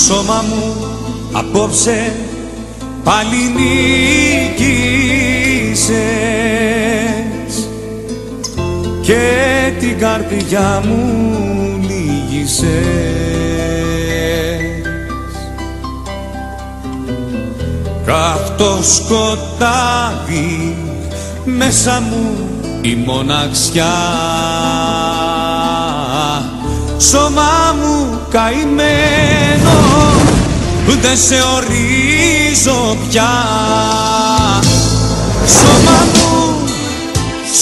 σώμα μου απόψε πάλι νίκησες και την καρδιά μου λύγησες. Καυτό σκοτάδι μέσα μου η μοναξιά, σώμα μου καημένο δεν σε ορίζω πια.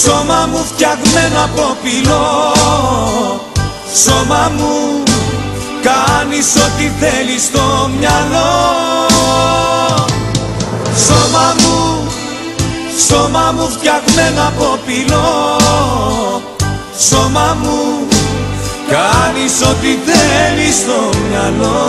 Σώμα μου φτιαγμένο από πυλό, σώμα μου κάνεις ό,τι θέλεις στο μυαλό. Σώμα μου φτιαγμένο από πυλό, σώμα μου κάνεις ό,τι θέλεις στο μυαλό.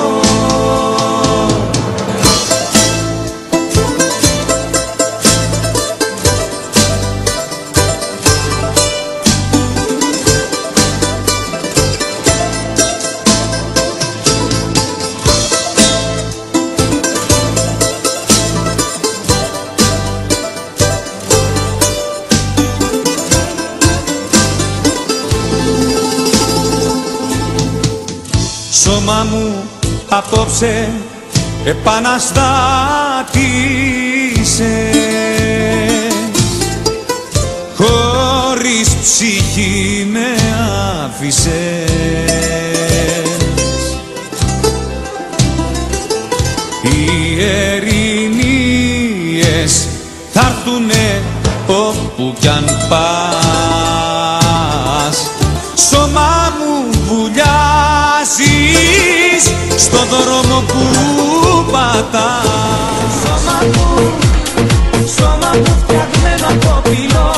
Σώμα μου απόψε επαναστάτησε, χωρίς ψυχή με άφησες. Οι ερηνίες θα'ρθουνε όπου κι αν πας, σώμα μου βουλιάζεις στον δρόμο που πατάς. Σώμα μου φτιαγμένο από πυλό,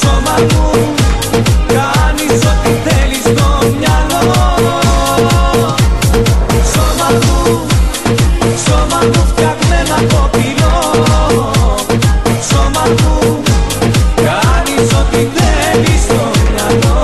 σώμα μου κάνεις ό,τι θέλεις στο μυαλό. Σώμα μου φτιαγμένο από πυλό, σώμα μου κάνεις ό,τι θέλεις στο μυαλό.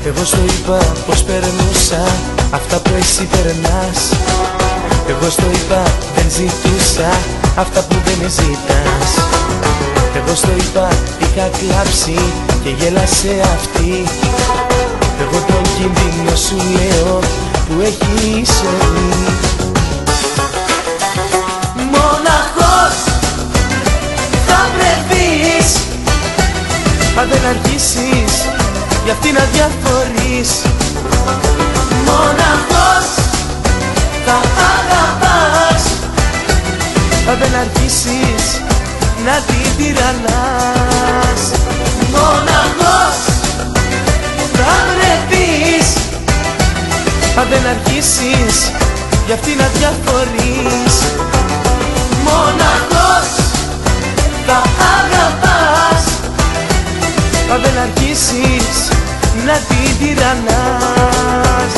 Εγώ σου είπα πως περνούσα αυτά που εσύ περνάς. Εγώ στο είπα δεν ζητούσα αυτά που δεν ζητάς. Εγώ στο είπα είχα κλάψει και γέλασε αυτή. Εγώ τον κίνδυνο σου λέω που έχει σωθεί. Μοναχός θα βρεθείς αν δεν αρχίσεις για αυτή να διαφορείς. Μοναχός θα αγαπάς αν δεν αρχίσεις να την τυραννάς. Μοναχός θα βρεθείς αν δεν αρχίσεις για αυτή να διαφορείς. Μοναχός θα αγαπάς αν δεν αρχίσεις να την τυραννάς.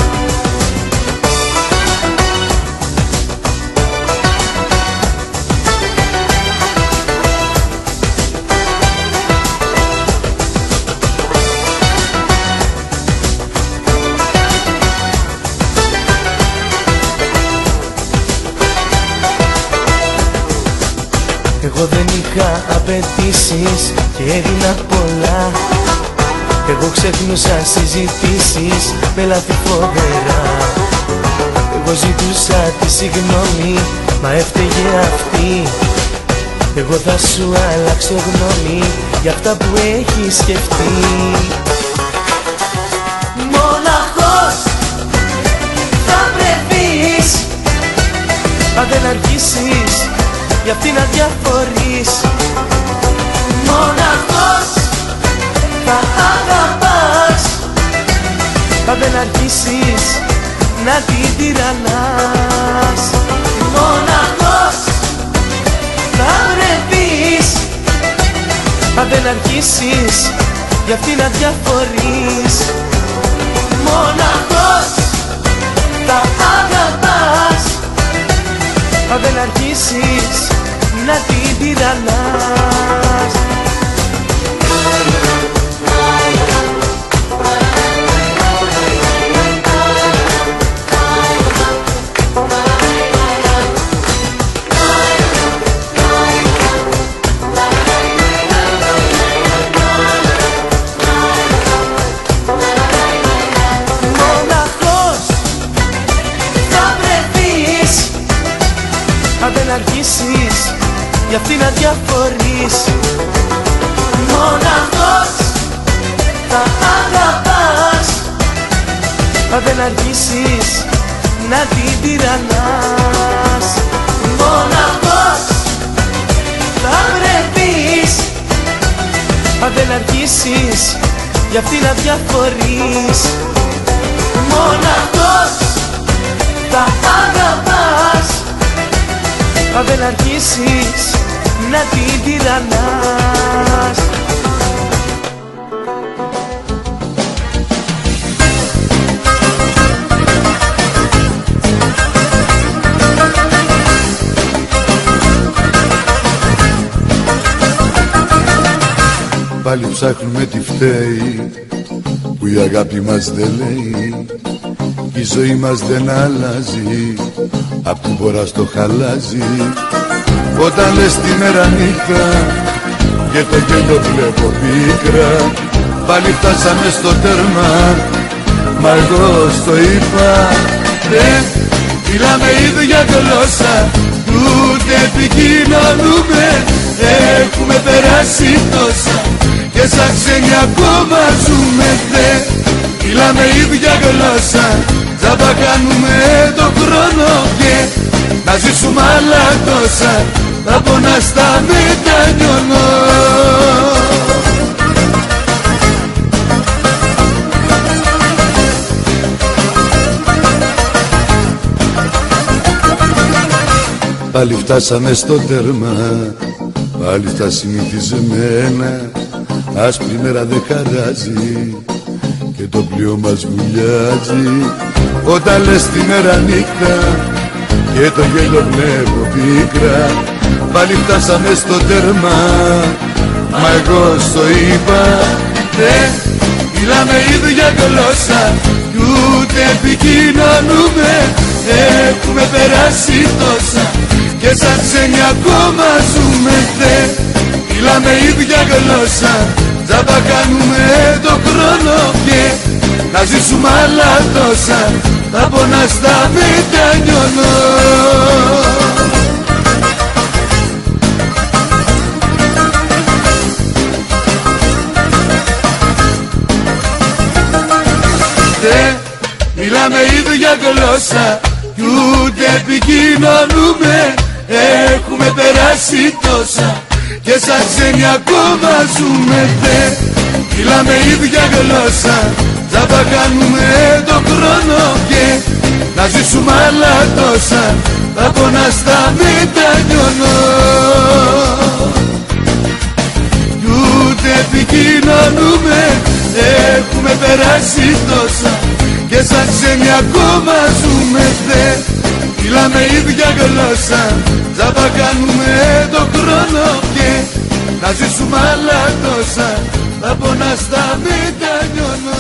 Εγώ δεν είχα απαιτήσεις και έδινα πολλά. Εγώ ξεχνούσα συζητήσεις με λάθη φοβερά. Εγώ ζητούσα τη συγγνώμη, μα έφταιγε αυτή. Εγώ θα σου αλλάξω γνώμη για αυτά που έχεις σκεφτεί. Μοναχός θα βρεθείς αν δεν αρχίσεις για αυτή να διαφορείς. Μοναχός θα αγαπάς αν δεν αρχίσεις να την τυραννάς. Μοναχός θα βρεθείς αν δεν αρχίσεις για αυτή να διαφορείς. Μοναχός θα αγαπάς αν δεν αρχίσεις να την τυραννάς. Μοναχός θα βρεθείς αν δεν αρχίσεις για αυτή να διαφορείς. Μοναχός θα αγαπάς αν δεν αρχίσεις να την τυραννάς. Μοναχός θα βρεθείς αν δεν αρχίσεις για αυτή να διαφορείς. Μοναχός θα αγαπάς αν δεν αρχίσεις να την τυραννάς. Πάλι ψάχνουμε τι φταίει που η αγάπη μας δεν λέει κι η ζωή μας δεν αλλάζει απ' την βορρά στο χαλάζι. Όταν λες τη μέρα νύχτα και το γέλιο βλέπω πίκρα, πάλι φτάσαμε στο τέρμα, μα εγώ στο είπα. Μιλάμε ίδια γλώσσα, ούτε επικοινωνούμε, έχουμε περάσει τόσα και σαν ξένοι ακόμα ζούμε. Μιλάμε ίδια γλώσσα, τζάμπα κάνουμε το χρόνο και να ζήσουμε άλλα τόσα, θα πονά στα μετανιώνω. Πάλι φτάσαμε στο τέρμα, πάλι στα συνηθισμένα, άσπρη μέρα δεν χαράζει και το πλοίο μας βουλιάζει. Όταν λες τη μέρα νύχτα και το γέλιο βλέπω πίκρα, πάλι φτάσαμε στο τέρμα, μα εγώ στο είπα. Μιλάμε ίδια γλώσσα κι ούτε επικοινωνούμε, έχουμε περάσει τόσα και σαν ξένοι ακόμα ζούμε. Μιλάμε ίδια γλώσσα, τζάμπα κάνουμε το χρόνο και να ζήσουμε άλλα τόσα, τα πονάς τα μετανιώνω. Μιλάμε ίδια γλώσσα κι ούτε επικοινωνούμε. Έχουμε περάσει τόσα και σαν ξένοι ακόμα ζούμε. Μιλάμε ίδια γλώσσα, θα κάνουμε τον χρόνο και να ζήσουμε άλλα τόσα, θα πονάς τα μετανιώνω. Κι ούτε επικοινωνούμε, έχουμε περάσει τόσα και σαν ξένοι ακόμα ζούμε. Μιλάμε ίδια γλώσσα, θα κάνουμε τον χρόνο και να ζήσουμε άλλα τόσα, θα πονάς τα μετανιώνω.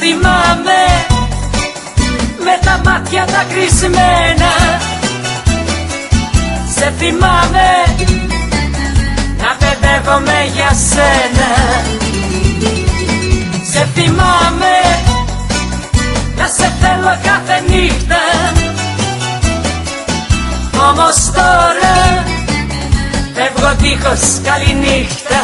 Θυμάμαι με τα μάτια τα κρυσμένα. Σε θυμάμαι να παιδεύομαι για σένα. Σε θυμάμαι να σε θέλω κάθε νύχτα. Όμως τώρα φεύγω δίχως καληνύχτα.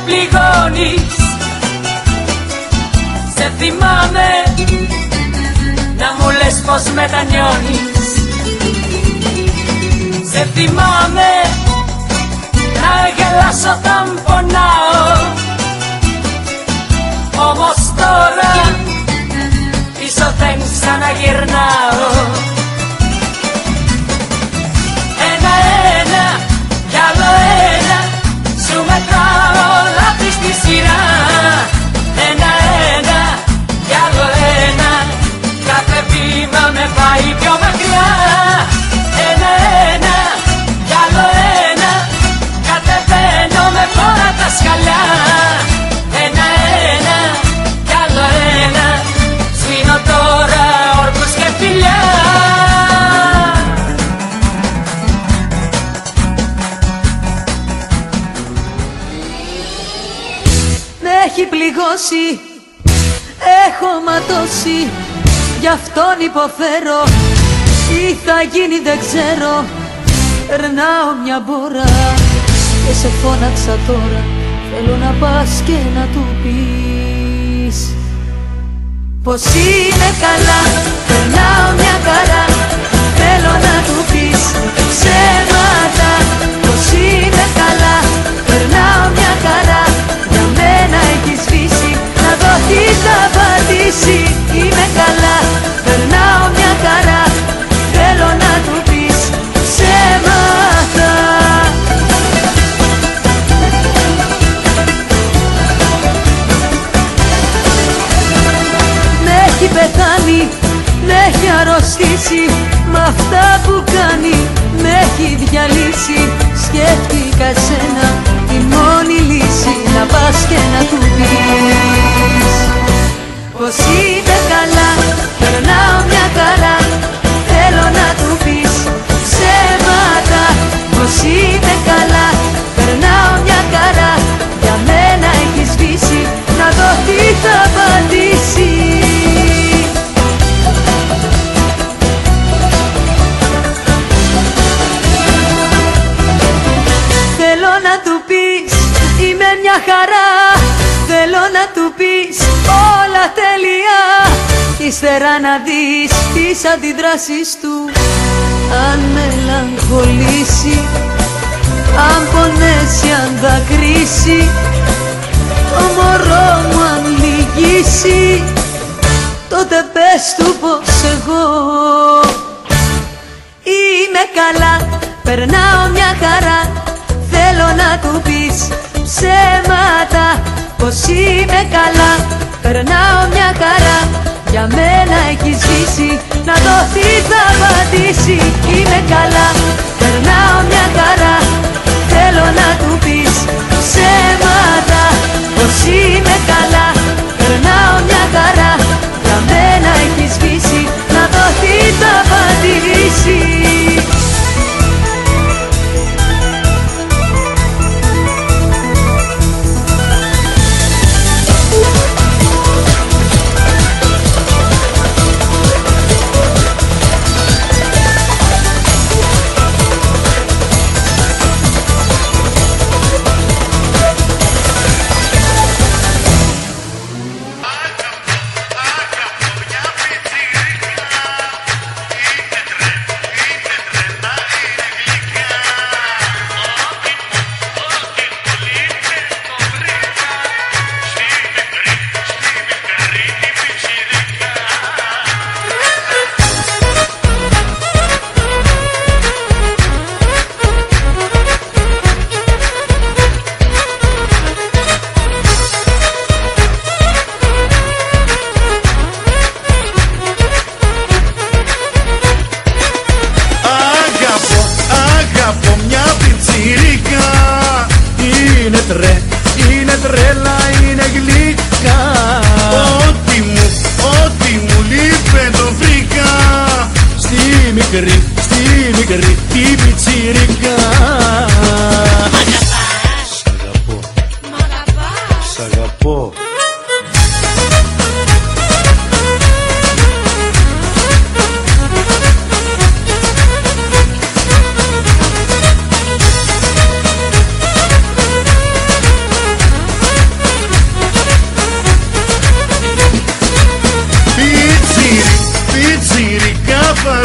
πληγώνεις. Σε θυμάμαι να μου λες πως μετανιώνεις. Σε θυμάμαι να γελάσω όταν πονάω. Όμως τώρα πίσω δεν ξαναγυρνάω. Ένα-ένα κι άλλο ένα σου μετράω όλα της τη σειρά. Ένα-ένα κι άλλο ένα κάθε βήμα με πάει πιο μακριά. Ένα-ένα κι άλλο ένα κατεβαίνω με φόρα τα σκαλιά. Ένα-ένα κι άλλο ένα σβήνω τώρα όρκους και φιλιά. Με έχει πληγώσει, έχω ματώσει, γι' αυτόν υποφέρω. Τι θα γίνει δεν ξέρω, περνάω μια μπόρα και σε φώναξα τώρα. Θέλω να πας και να του πεις πως είμαι καλά, περνάω μια χαρά. Θέλω να του πεις ψέματα πως είμαι καλά, περνάω μια χαρά. Για μένα έχει σβήσει, να δω τι θα πατήσει. Είμαι καλά, περνάω μια χαρά. Θέλω να του πεις ψέματα. Με έχει πεθάνει, με έχει αρρωστήσει, μ' αυτά που κάνει με έχει διαλύσει. Σκέφτηκα σένα τη μόνη λύση, να πας και να του πεις πως είμαι καλά, περνάω μια χαρά. Θέλω να του πεις ψέματα πως είμαι καλά, περνάω μια χαρά. Για μένα έχει σβήσει, να δω τι θα πατήσει. Θέλω να του πεις είμαι μια χαρά. Θέλω να του πεις όλα τέλεια. Ύστερα να δεις τις αντιδράσεις του, αν μελαγχολήσει, αν πονέσει, αν δακρύσει, το μωρό μου αν λυγίσει, τότε πες του πως εγώ είμαι καλά, περνάω μια χαρά. Θέλω να του πεις ψέματα πως είμαι καλά, περνάω μια χαρά. Για μένα έχει ζήσει, να δω τι θα πατήσει. Είμαι καλά, περνάω μια χαρά. Θέλω να του πεις ψέματα πως είμαι καλά, περνάω μια χαρά. Για μένα έχει σβήσει, να δω τι θα πατήσει.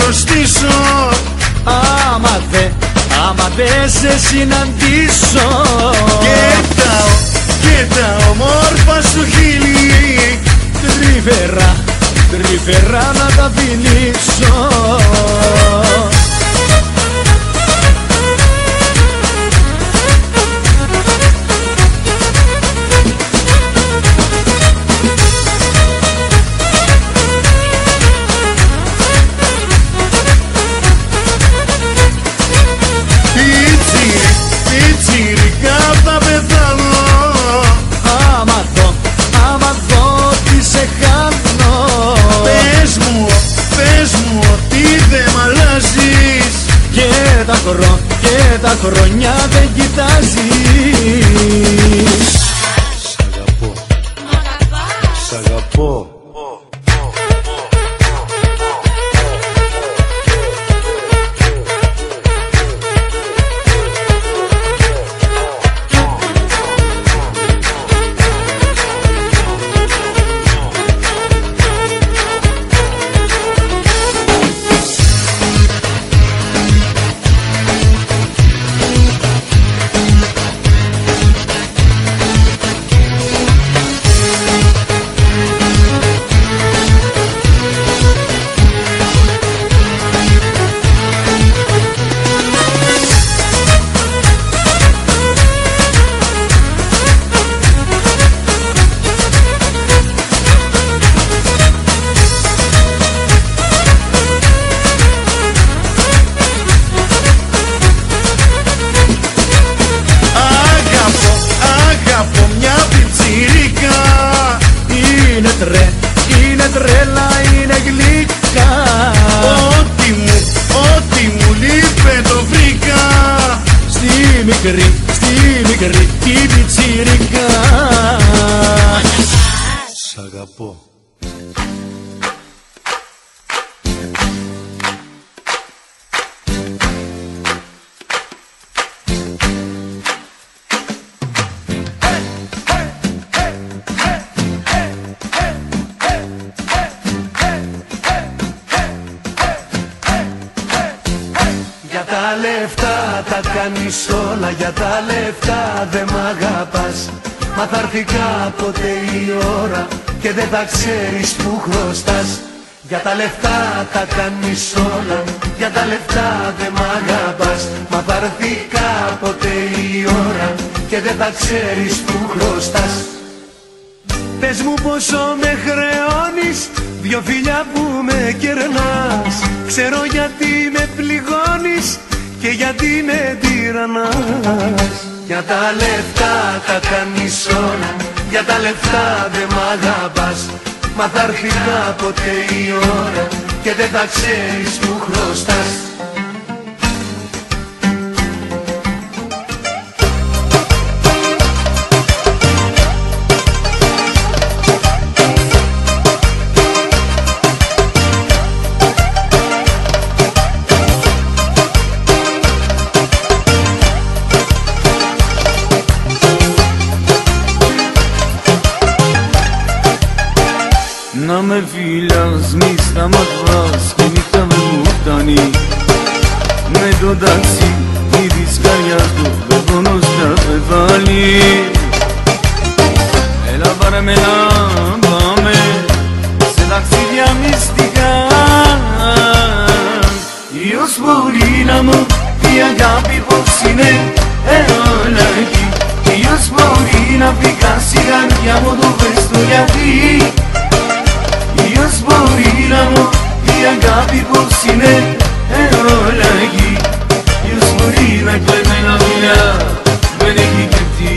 χρωστήσω. Άμα δε σε συναντήσω. Και τα όμορφα σου χείλη Τρυφερά να τα φιλήσω. Πιτσιρικά θα πεθάνω. Άμα δω τι σε χάνω. Πες μου ότι δεν μ' αλλάζεις. Και τα χρόνια δεν κοιτάζεις. Σ' αγαπώ. Είναι τρέλα, είναι γλυκά. Ό,τι μου λείπε το βρήκα. Στη μικρή την πιτσιρικά. Σ' αγαπώ. Για τα λεφτά τα κάνεις όλα, για τα λεφτά δε μ' αγαπάς. Μα θα έρθει κάποτε η ώρα και δεν θα ξέρεις που χρωστάς. Για τα λεφτά τα κάνεις όλα, για τα λεφτά δε μ' αγαπάς. Μα θα έρθει κάποτε η ώρα και δεν θα ξέρεις που χρωστάς. Πες μου πόσο με χρεώνεις, δυο φιλιά που με κερνάς. Ξέρω γιατί με πληγώνεις και γιατί με τυραννάς. Για τα λεφτά τα κάνεις όλα, για τα λεφτά δε μ' αγαπάς. Μα θα έρθει κάποτε η ώρα και δεν θα ξέρεις που χρωστάς. Να με φιλάς, μη σταματάς και νύχτα δεν μου φτάνει. Με το ταξί, η δισκαριά του δεν πονώ στα πεθάνει. Έλα πάρε με να πάμε σε ταξίδια μυστικά. Ποιος μπορεί να μου πει αγάπη πως είναι όλα εκεί. Ποιος μπορεί να φυγάσει η καρδιά μου, το πες το γιατί. Ποιος μπορεί να μου πει αγάπη πως είναι όλα εκεί. Ποιος μπορεί να κλαίει να δουλειά, δεν έχει και τι.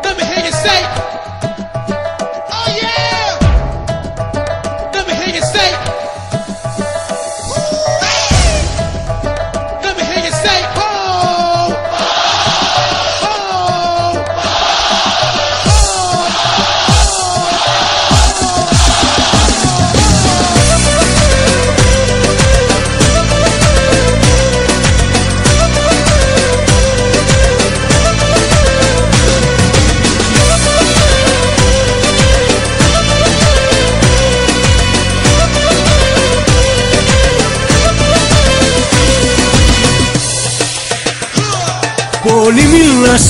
Let me hear you say, oh yeah. Let me hear you say, let me hear you say, oh, oh, oh. Πολύ μιλάς,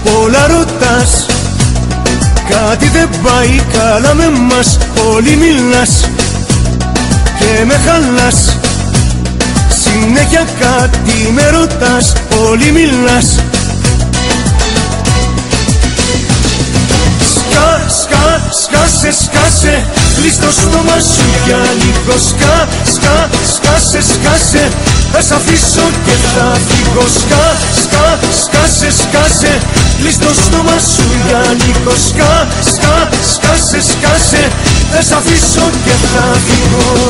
πολλά ρωτάς, κάτι δεν πάει καλά με μας. Πολύ μιλάς και με χαλάς, συνέχεια κάτι με ρωτάς. Πολύ μιλάς. Σκάσε, κλείς το στόμα σου για λίγο. Σκάσε, θα σ' αφήσω και θα φύγω. Σκάσε, κλείς το στόμα σου για λίγο. Σκάσε, θα σ' αφήσω και θα φύγω.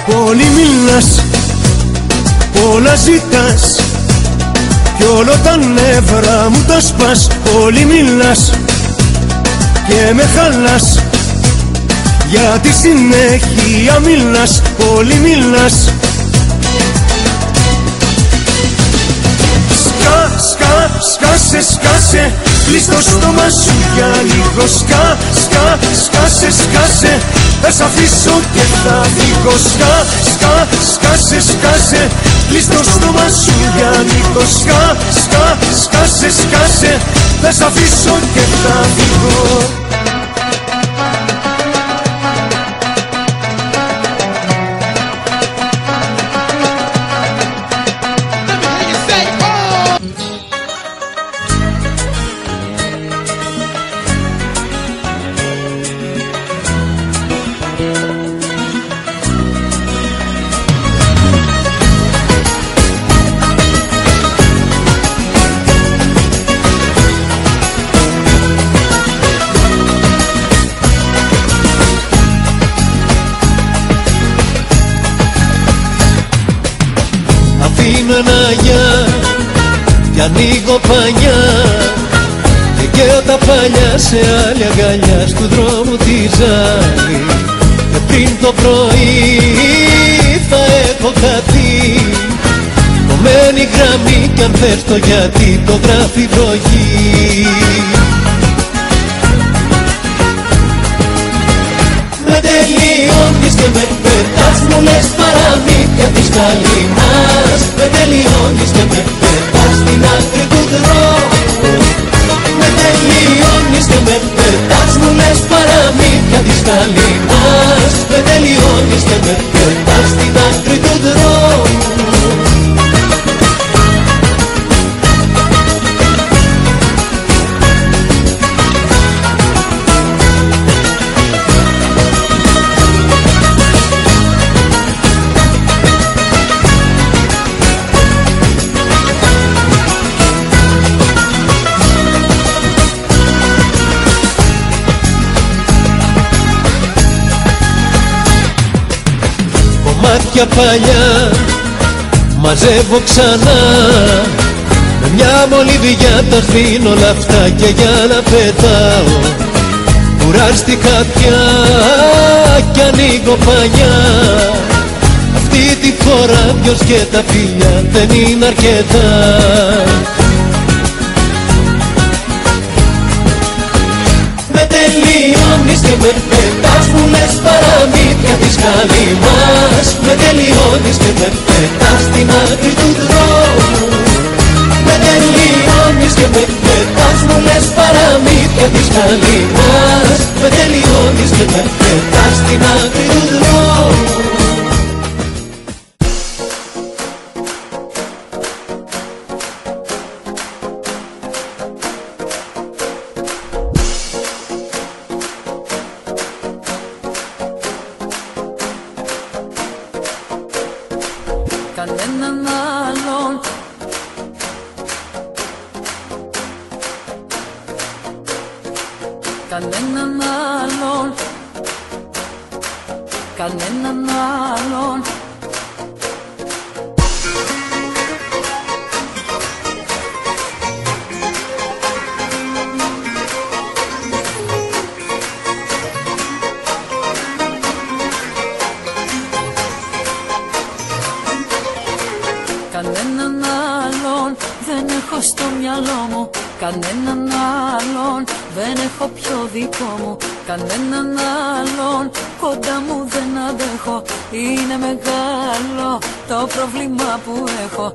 Πολύ μιλάς, πολλά ζητάς, κι όλο τα νεύρα μου τα σπάς. Πολύ μιλάς και με χαλάς, γιατί συνέχεια μιλάς. Πολύ μιλάς. Σκάσε, κλείς το στόμα σου για λίγο. Σκάσε, θα σ' αφήσω και θα φύγω. Σκάσε, κλείς το στόμα σου για λίγο. Σκάσε, θα σ' αφήσω και θα φύγω. Αφήνω ένα γεια κι ανοίγω πανιά και καίω τα παλιά σε άλλη αγκαλιά στου δρόμου τη ζάλη. Και πριν το πρωί θα έχω κάτι κομμένη γραμμή κι αν θες το γιατί το γράφει βροχή. Με τελειώνεις και με πετάς, μου λες παραμύθια της καλυμάς. Με τελειώνεις και με πετάς στην άκρη του δρόμου. Με τελειώνεις και με πετάς, μου λες παραμύθια της καλυμάς. Με τελειώνεις και με πετάς στην άκρη του δρόμου. Κομμάτια παλιά μαζεύω ξανά, με μια μολυβιά τα σβήνω όλα αυτά και για να πετάω. Κουράστηκα πια κι ανοίγω πανιά, αυτή τη φορά ποιος και τα φιλιά δεν είναι αρκετά. Με τελειώνεις και με πετάς, μου λες παραμύθια της καλυμάς. Με τελειώνεις και με πετάς στην άκρη του δρόμου. Με τελειώνεις και με πετάς, μου λες παραμύθια της καλυμάς. Με τελειώνεις και με πετάς στην άκρη του δρόμου. Κανέναν άλλον, κανέναν άλλον, κανέναν άλλον. κανέναν άλλον δεν έχω στο μυαλό μου, κανέναν άλλον δεν έχω πιο δικό μου, κανέναν άλλον κοντά μου δεν αντέχω, είναι μεγάλο το πρόβλημα που έχω.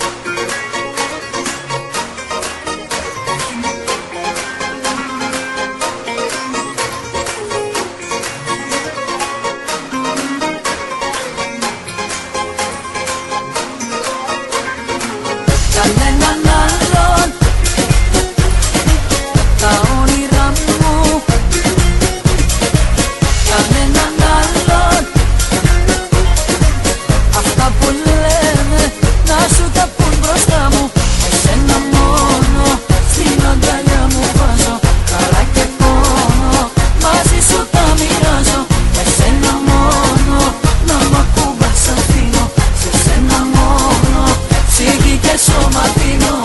Κανέναν άλλον τα όνειρά μου, κανέναν άλλον αυτά που λένε να σου τα πουν μπροστά μου. Εσένα μόνο στην αγκαλιά μου βάζω, χαρά και πόνο μαζί σου τα μοιράζω. Εσένα μόνο να μ' ακούμπας αφήνω, σε σένα μόνο ψυχή και σώμα δίνω.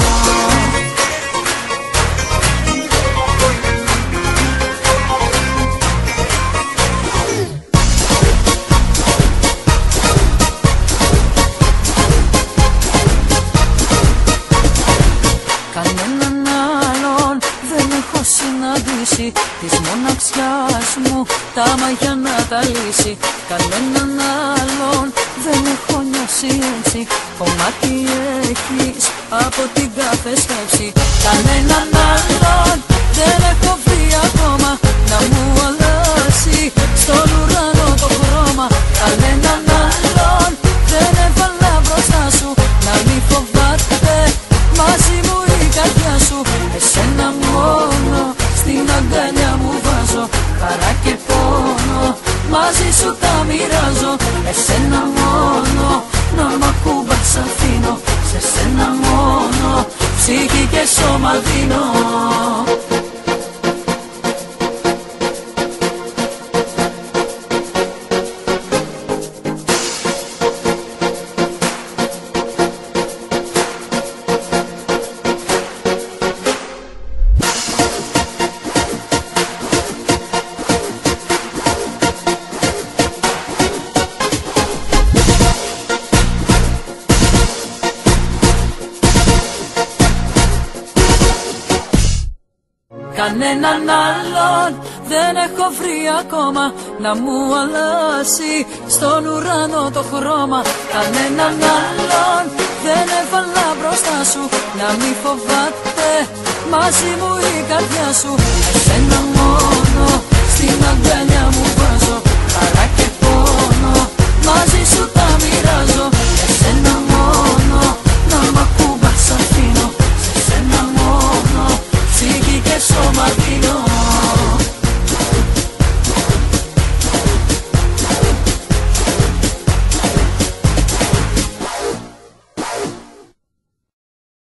Κανέναν άλλον δεν έχω συναντήσει, της μοναξιάς μου τα μαγιά να τα λύσει. Κανέναν άλλον δεν έχω νιώσει έτσι, κομμάτι έχεις από την κάθε σκέψη. Κανέναν άλλον δεν έχω βρει ακόμα να μου αλλάξει στον ουρανό το χρώμα. Κανέναν άλλον δεν έβαλα μπροστά σου, να μη φοβάται μαζί μου η καρδιά σου. Εσένα μόνο στην αγκαλιά μου βάζω, χαρά και πόνο μαζί σου τα μοιράζω. Εσένα μόνο να μ' ακούμπας αφήνω, σε σένα μόνο ψυχή και σώμα δίνω. Κανέναν άλλον δεν έχω βρει ακόμα να μου αλλάσει στον ουρανό το χρώμα. Κανέναν άλλον δεν έβαλα μπροστά σου, να μη φοβάται μαζί μου η καρδιά σου. Εσένα μόνο